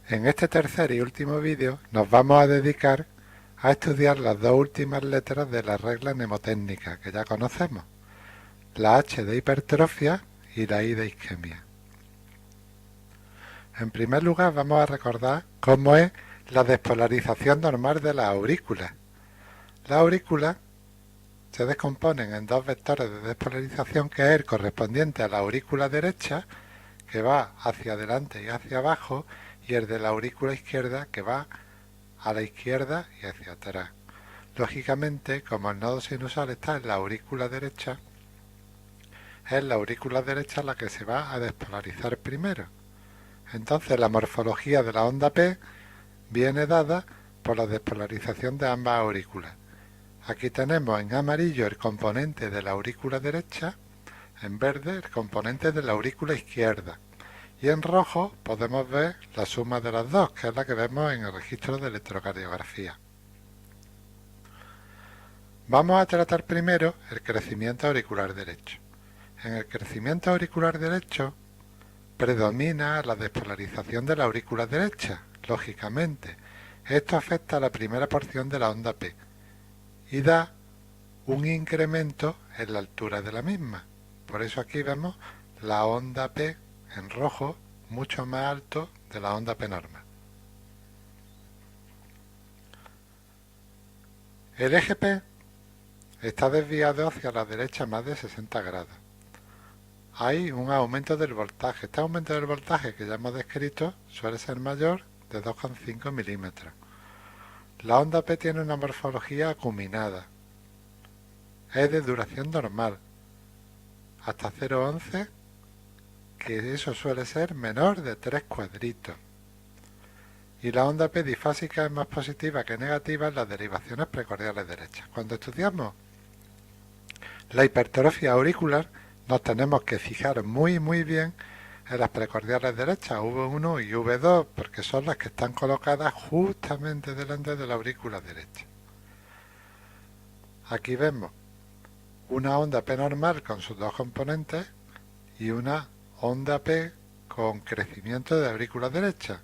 En este tercer y último vídeo nos vamos a dedicar a estudiar las dos últimas letras de la regla mnemotécnica que ya conocemos, la H de hipertrofia y la I de isquemia. En primer lugar vamos a recordar cómo es la despolarización normal de las aurículas. Las aurículas se descomponen en dos vectores de despolarización, que es el correspondiente a la aurícula derecha, que va hacia adelante y hacia abajo, y el de la aurícula izquierda, que va a la izquierda y hacia atrás. Lógicamente, como el nodo sinusal está en la aurícula derecha, es la aurícula derecha la que se va a despolarizar primero. Entonces la morfología de la onda P viene dada por la despolarización de ambas aurículas. Aquí tenemos en amarillo el componente de la aurícula derecha, en verde el componente de la aurícula izquierda, y en rojo podemos ver la suma de las dos, que es la que vemos en el registro de electrocardiografía. Vamos a tratar primero el crecimiento auricular derecho. En el crecimiento auricular derecho predomina la despolarización de la aurícula derecha, lógicamente. Esto afecta a la primera porción de la onda P y da un incremento en la altura de la misma. Por eso aquí vemos la onda P en rojo mucho más alto de la onda P normal. El eje P está desviado hacia la derecha más de 60 grados. Hay un aumento del voltaje. Este aumento del voltaje que ya hemos descrito suele ser mayor de 2,5 milímetros. La onda P tiene una morfología acuminada. Es de duración normal, hasta 0,11, que eso suele ser menor de 3 cuadritos. Y la onda P difásica es más positiva que negativa en las derivaciones precordiales derechas. Cuando estudiamos la hipertrofia auricular, nos tenemos que fijar muy bien en las precordiales derechas, V1 y V2, porque son las que están colocadas justamente delante de la aurícula derecha. Aquí vemos una onda P normal con sus dos componentes y una onda P con crecimiento de aurícula derecha.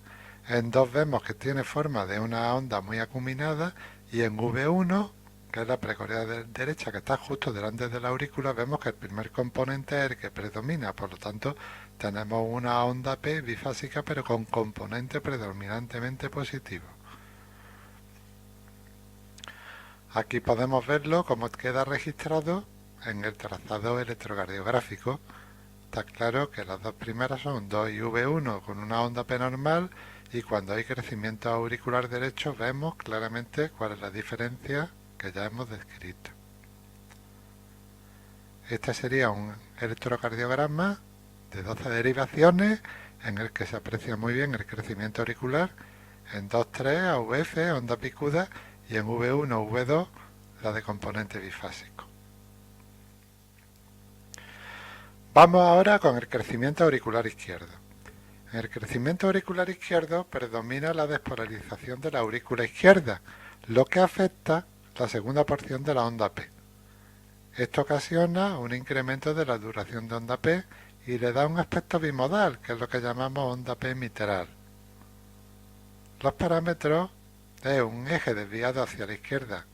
En 2 vemos que tiene forma de una onda muy acuminada, y en V1, que es la precordial derecha que está justo delante de la aurícula, vemos que el primer componente es el que predomina. Por lo tanto, tenemos una onda P bifásica pero con componente predominantemente positivo. Aquí podemos verlo como queda registrado en el trazado electrocardiográfico. Está claro que las dos primeras son 2 y V1 con una onda P normal, y cuando hay crecimiento auricular derecho vemos claramente cuál es la diferencia que ya hemos descrito. Este sería un electrocardiograma de 12 derivaciones en el que se aprecia muy bien el crecimiento auricular en 2,3 AVF, onda picuda, y en V1, V2 la de componente bifásico. Vamos ahora con el crecimiento auricular izquierdo. En el crecimiento auricular izquierdo predomina la despolarización de la aurícula izquierda, lo que afecta la segunda porción de la onda P. Esto ocasiona un incremento de la duración de onda P y le da un aspecto bimodal, que es lo que llamamos onda P mitral. Los parámetros es un eje desviado hacia la izquierda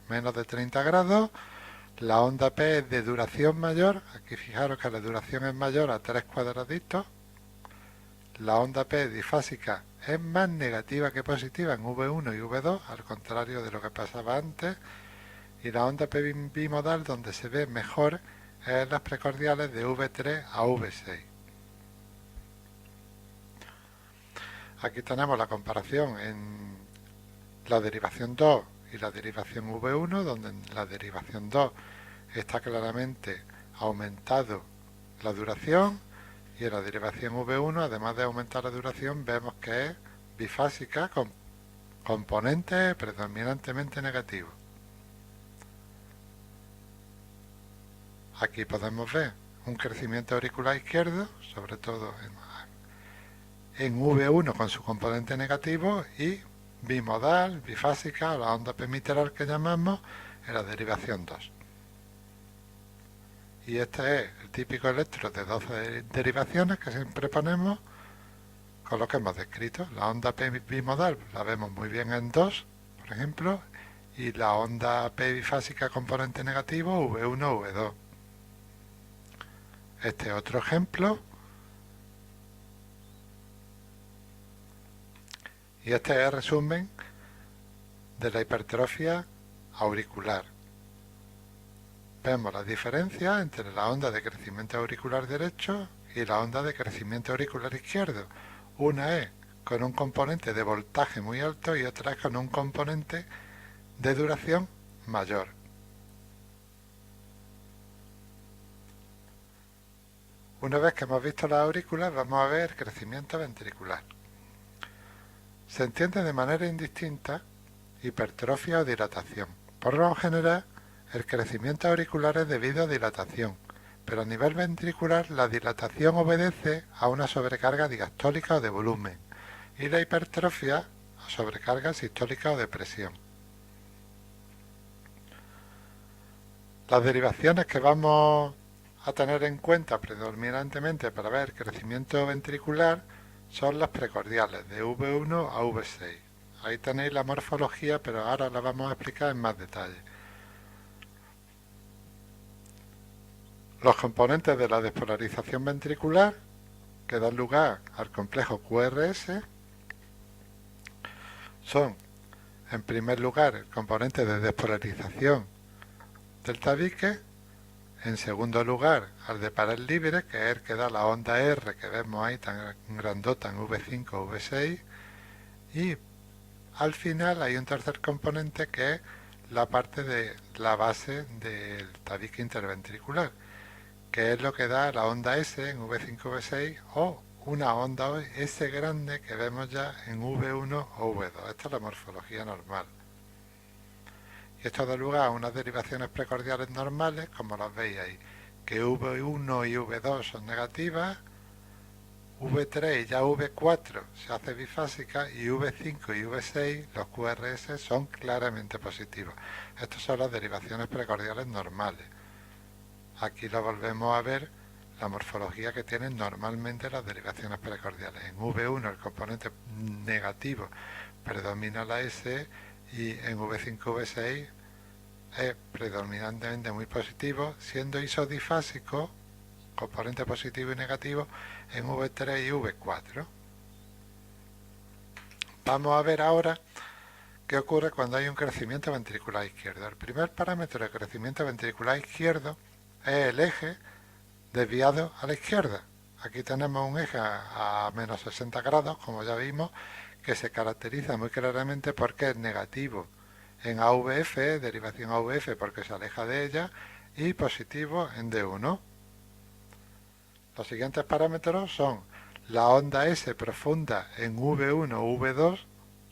menos de 30 grados, la onda P es de duración mayor, aquí fijaros que la duración es mayor a 3 cuadraditos, la onda P difásica es más negativa que positiva en V1 y V2, al contrario de lo que pasaba antes, y la onda P bimodal donde se ve mejor es en las precordiales de V3 a V6. Aquí tenemos la comparación en la derivación 2 y la derivación V1, donde en la derivación 2 está claramente aumentado la duración, y en la derivación V1, además de aumentar la duración, vemos que es bifásica con componente predominantemente negativo. Aquí podemos ver un crecimiento auricular izquierdo, sobre todo en V1 con su componente negativo, y bimodal, bifásica, o la onda P mitral que llamamos, en la derivación 2. Y este es el típico electro de 12 derivaciones que siempre ponemos con lo que hemos descrito. La onda P bimodal la vemos muy bien en 2, por ejemplo, y la onda P bifásica componente negativo V1, V2. Este otro ejemplo, y este es el resumen de la hipertrofia auricular. Vemos la diferencia entre la onda de crecimiento auricular derecho y la onda de crecimiento auricular izquierdo. Una es con un componente de voltaje muy alto y otra es con un componente de duración mayor. Una vez que hemos visto las aurículas, vamos a ver crecimiento ventricular. Se entiende de manera indistinta hipertrofia o dilatación. Por lo general, el crecimiento auricular es debido a dilatación, pero a nivel ventricular la dilatación obedece a una sobrecarga diastólica o de volumen, y la hipertrofia a sobrecarga sistólica o de presión. Las derivaciones que vamos a tener en cuenta predominantemente para ver crecimiento ventricular son las precordiales, de V1 a V6. Ahí tenéis la morfología, pero ahora la vamos a explicar en más detalle. Los componentes de la despolarización ventricular que dan lugar al complejo QRS son, en primer lugar, el componente de despolarización del tabique, en segundo lugar, al de pared libre, que es el que da la onda R que vemos ahí tan grandota en V5 o V6, y al final hay un tercer componente que es la parte de la base del tabique interventricular, que es lo que da la onda S en V5 V6 o una onda S grande que vemos ya en V1 o V2. Esta es la morfología normal. Y esto da lugar a unas derivaciones precordiales normales, como las veis ahí, que V1 y V2 son negativas, V3 y ya V4 se hace bifásica y V5 y V6, los QRS, son claramente positivos. Estas son las derivaciones precordiales normales. Aquí lo volvemos a ver, la morfología que tienen normalmente las derivaciones precordiales. En V1 el componente negativo predomina la S y en V5 V6 es predominantemente muy positivo, siendo isodifásico, componente positivo y negativo, en V3 y V4. Vamos a ver ahora qué ocurre cuando hay un crecimiento ventricular izquierdo. El primer parámetro de crecimiento ventricular izquierdo es el eje desviado a la izquierda. Aquí tenemos un eje a menos 60 grados, como ya vimos, que se caracteriza muy claramente porque es negativo en AVF, derivación AVF porque se aleja de ella, y positivo en D1. Los siguientes parámetros son la onda S profunda en V1 o V2,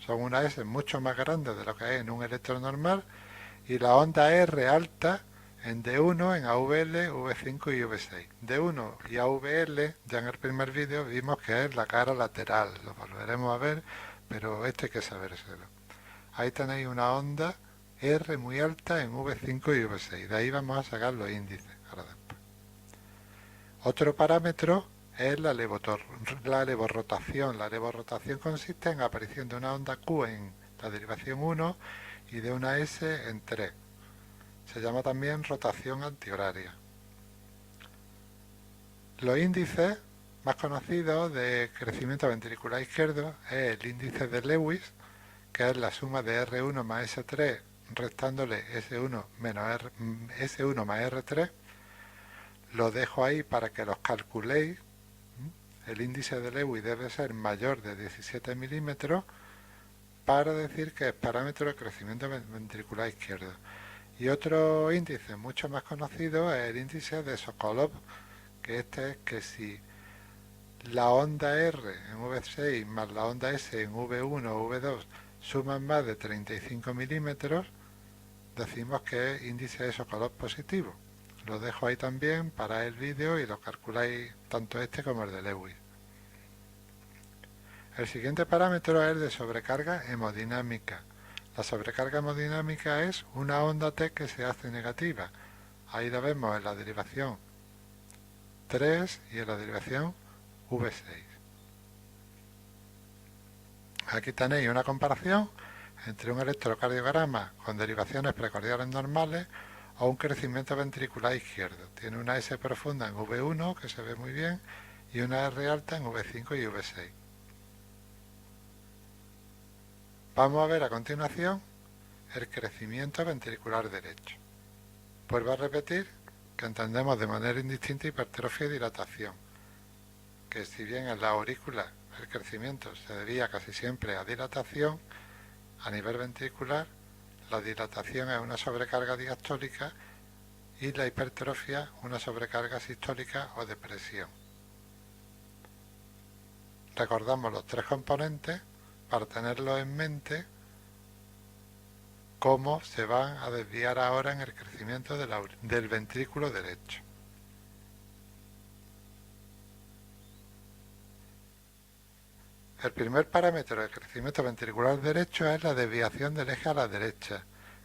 son una S mucho más grande de lo que hay en un electro normal, y la onda R alta en D1, en AVL, V5 y V6. D1 y AVL, ya en el primer vídeo vimos que es la cara lateral, lo volveremos a ver, pero esto hay que sabérselo. Ahí tenéis una onda R muy alta en V5 y V6, de ahí vamos a sacar los índices. Ahora después. Otro parámetro es la levorotación. La levorotación consiste en aparición de una onda Q en la derivación 1 y de una S en 3. Se llama también rotación antihoraria. Los índices más conocidos de crecimiento ventricular izquierdo es el índice de Lewis, que es la suma de R1 más S3 restándole S1 más R3. Lo dejo ahí para que los calculéis. El índice de Lewis debe ser mayor de 17 milímetros para decir que es parámetro de crecimiento ventricular izquierdo. Y otro índice mucho más conocido es el índice de Sokolov, que este es que si la onda R en V6 más la onda S en V1 o V2 suman más de 35 milímetros, decimos que es índice de Sokolov positivo. Lo dejo ahí también para el vídeo y lo calculáis tanto este como el de Lewis. El siguiente parámetro es el de sobrecarga hemodinámica. La sobrecarga hemodinámica es una onda T que se hace negativa. Ahí la vemos en la derivación 3 y en la derivación V6. Aquí tenéis una comparación entre un electrocardiograma con derivaciones precordiales normales o un crecimiento ventricular izquierdo. Tiene una S profunda en V1, que se ve muy bien, y una R alta en V5 y V6. Vamos a ver a continuación el crecimiento ventricular derecho. Vuelvo a repetir que entendemos de manera indistinta hipertrofia y dilatación, que si bien en la aurícula el crecimiento se debía casi siempre a dilatación, a nivel ventricular la dilatación es una sobrecarga diastólica y la hipertrofia una sobrecarga sistólica o de presión. Recordamos los tres componentes para tenerlos en mente cómo se van a desviar ahora en el crecimiento del ventrículo derecho. El primer parámetro del crecimiento ventricular derecho es la desviación del eje a la derecha.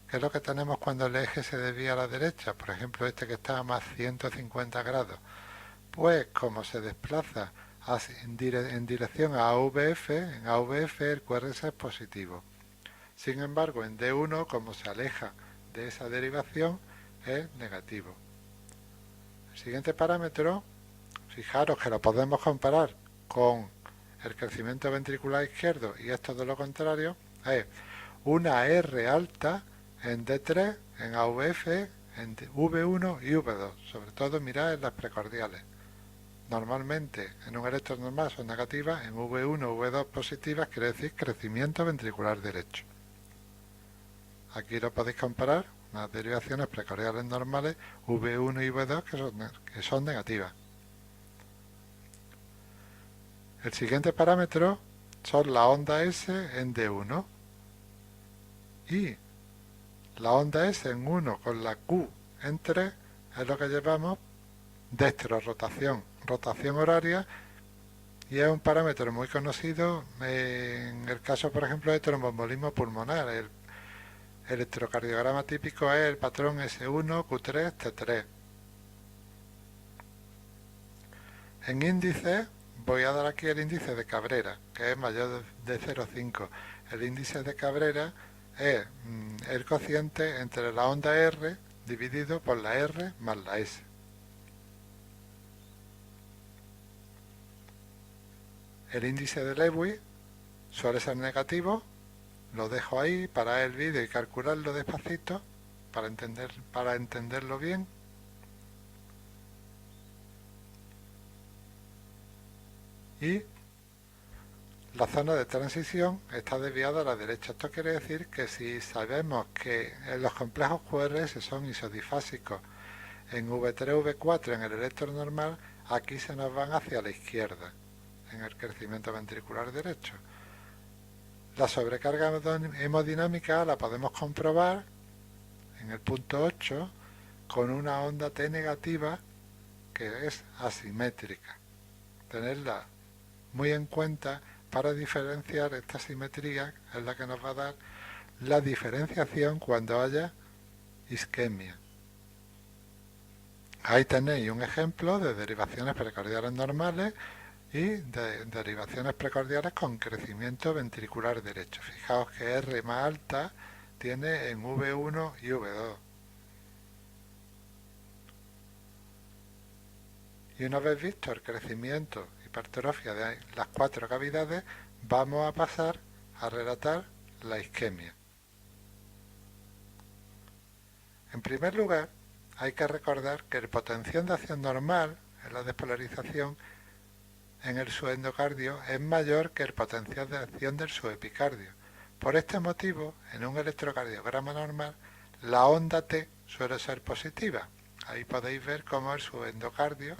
¿Qué es lo que tenemos cuando el eje se desvía a la derecha? Por ejemplo, este que está a más 150 grados. Pues como se desplaza en dirección a AVF, en AVF el QRS es positivo. Sin embargo, en D1, como se aleja de esa derivación, es negativo. El siguiente parámetro, fijaros que lo podemos comparar con el crecimiento ventricular izquierdo y es todo lo contrario, es una R alta en D3, en AVF, en V1 y V2. Sobre todo mirad en las precordiales. Normalmente en un electro normal son negativas, en V1 o V2 positivas, quiere decir crecimiento ventricular derecho. Aquí lo podéis comparar, unas derivaciones precordiales normales, V1 y V2 que son negativas. El siguiente parámetro son la onda S en D1 y la onda S en 1 con la Q en 3 es lo que llevamos dextrorrotación, rotación horaria, y es un parámetro muy conocido en el caso, por ejemplo, de tromboembolismo pulmonar. El electrocardiograma típico es el patrón S1, Q3, T3. En índice voy a dar aquí el índice de Cabrera, que es mayor de 0,5. El índice de Cabrera es el cociente entre la onda R dividido por la R más la S. El índice de Lewis suele ser negativo. Lo dejo ahí, para el vídeo y calcularlo despacito para entenderlo bien. Y la zona de transición está desviada a la derecha. Esto quiere decir que si sabemos que los complejos QRS son isodifásicos en V3, V4 en el electro normal, aquí se nos van hacia la izquierda en el crecimiento ventricular derecho. La sobrecarga hemodinámica la podemos comprobar en el punto 8 con una onda T negativa que es asimétrica. Tenerla muy en cuenta para diferenciar esta simetría, es la que nos va a dar la diferenciación cuando haya isquemia. Ahí tenéis un ejemplo de derivaciones precordiales normales y de derivaciones precordiales con crecimiento ventricular derecho. Fijaos que R más alta tiene en V1 y V2. Y una vez visto el crecimiento, hipertrofia de las cuatro cavidades, vamos a pasar a relatar la isquemia. En primer lugar, hay que recordar que el potencial de acción normal en la despolarización en el subendocardio es mayor que el potencial de acción del subepicardio. Por este motivo, en un electrocardiograma normal, la onda T suele ser positiva. Ahí podéis ver cómo el subendocardio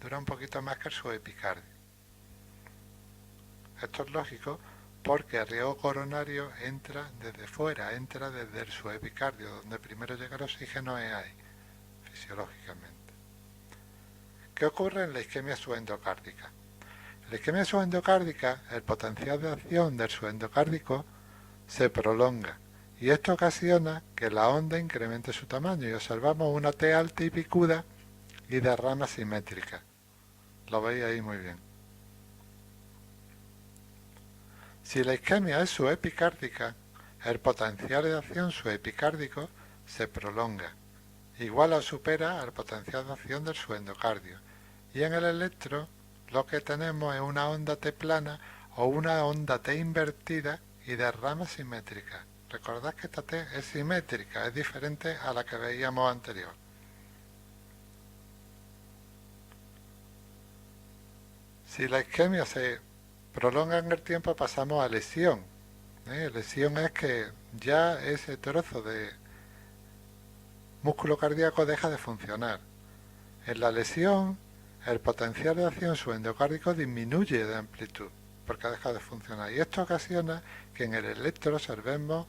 dura un poquito más que el subepicardio. Esto es lógico porque el riego coronario entra desde fuera, entra desde el subepicardio, donde primero llega el oxígeno es ahí, fisiológicamente. ¿Qué ocurre en la isquemia subendocárdica? En la isquemia subendocárdica, el potencial de acción del subendocárdico se prolonga y esto ocasiona que la onda incremente su tamaño y observamos una T alta y picuda y derrama simétrica. Lo veis ahí muy bien. Si la isquemia es subepicárdica, el potencial de acción subepicárdico se prolonga, igual o supera al potencial de acción del subendocardio, y en el electro lo que tenemos es una onda T plana o una onda T invertida y de rama simétrica. Recordad que esta T es simétrica, es diferente a la que veíamos anterior. Si la isquemia se prolonga en el tiempo, pasamos a lesión. Lesión es que ya ese trozo de músculo cardíaco deja de funcionar. En la lesión, el potencial de acción subendocárdico disminuye de amplitud porque deja de funcionar, y esto ocasiona que en el electro observemos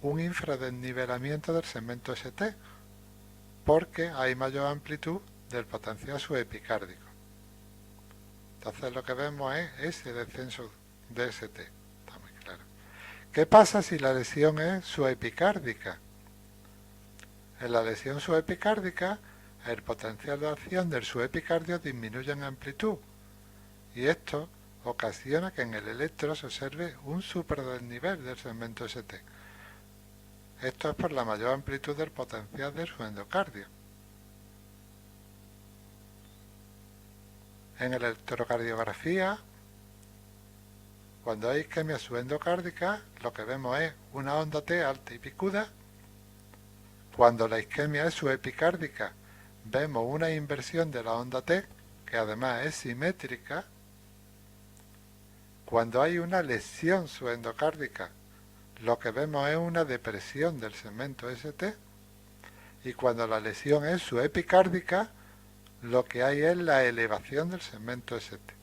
un infradesnivelamiento del segmento ST porque hay mayor amplitud del potencial subepicárdico. Entonces lo que vemos es ese descenso de ST. Está muy claro. ¿Qué pasa si la lesión es subepicárdica? En la lesión subepicárdica, el potencial de acción del subepicardio disminuye en amplitud, y esto ocasiona que en el electro se observe un superdesnivel del segmento ST. Esto es por la mayor amplitud del potencial del subendocardio. En la electrocardiografía, cuando hay isquemia subendocárdica, lo que vemos es una onda T alta y picuda. Cuando la isquemia es subepicárdica, vemos una inversión de la onda T, que además es simétrica. Cuando hay una lesión subendocárdica, lo que vemos es una depresión del segmento ST. Y cuando la lesión es subepicárdica, lo que hay es la elevación del segmento ST.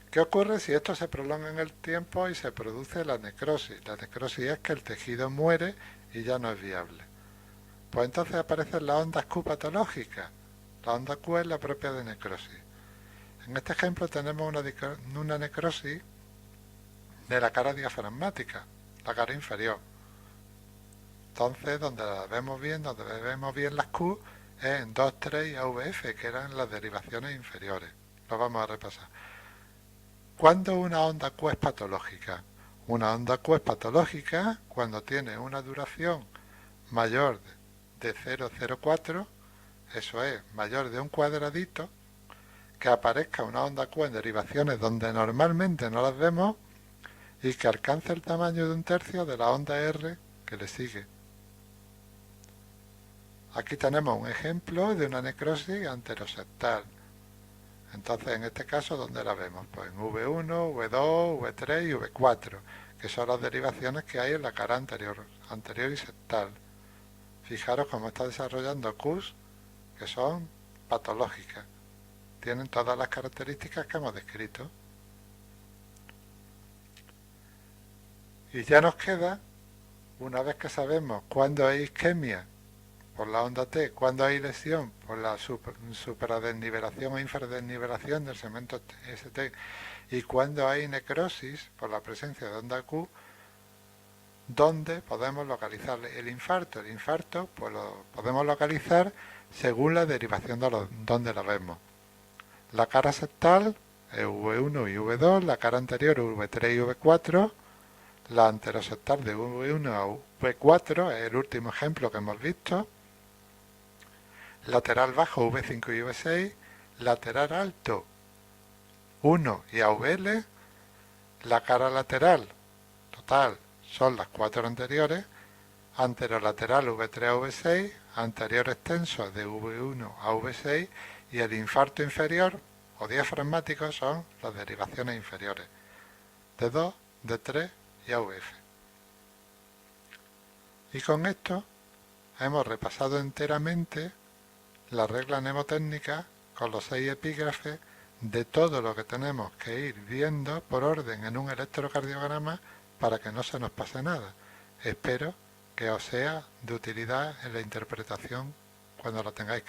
¿Qué ocurre si esto se prolonga en el tiempo y se produce la necrosis? La necrosis es que el tejido muere y ya no es viable. Pues entonces aparecen las ondas Q patológicas. La onda Q es la propia de necrosis. En este ejemplo tenemos una necrosis de la cara diafragmática, la cara inferior. Entonces, donde vemos bien las Q es en 2, 3 y AVF, que eran las derivaciones inferiores. Lo vamos a repasar. ¿Cuándo una onda Q es patológica? Una onda Q es patológica cuando tiene una duración mayor de 0,04, eso es, mayor de un cuadradito, que aparezca una onda Q en derivaciones donde normalmente no las vemos y que alcance el tamaño de un tercio de la onda R que le sigue. Aquí tenemos un ejemplo de una necrosis anteroseptal. Entonces, en este caso, ¿dónde la vemos? Pues en V1, V2, V3 y V4, que son las derivaciones que hay en la cara anterior y septal. Fijaros cómo está desarrollando Qs, que son patológicas. Tienen todas las características que hemos descrito. Y ya nos queda, una vez que sabemos cuándo hay isquemia por la onda T, cuando hay lesión por la supradesnivelación o infradesnivelación del segmento ST, y cuando hay necrosis por la presencia de onda Q, ¿dónde podemos localizar el infarto? El infarto pues lo podemos localizar según la derivación de donde la vemos. La cara septal es V1 y V2, la cara anterior V3 y V4, la anteroseptal de V1 a V4 es el último ejemplo que hemos visto, lateral bajo V5 y V6, lateral alto 1 y AVL, la cara lateral total son las 4 anteriores, anterolateral V3 a V6, anterior extenso de V1 a V6 y el infarto inferior o diafragmático son las derivaciones inferiores de 2, de 3 y AVF. Y con esto hemos repasado enteramente la regla mnemotécnica con los 6 epígrafes de todo lo que tenemos que ir viendo por orden en un electrocardiograma para que no se nos pase nada. Espero que os sea de utilidad en la interpretación cuando lo tengáis.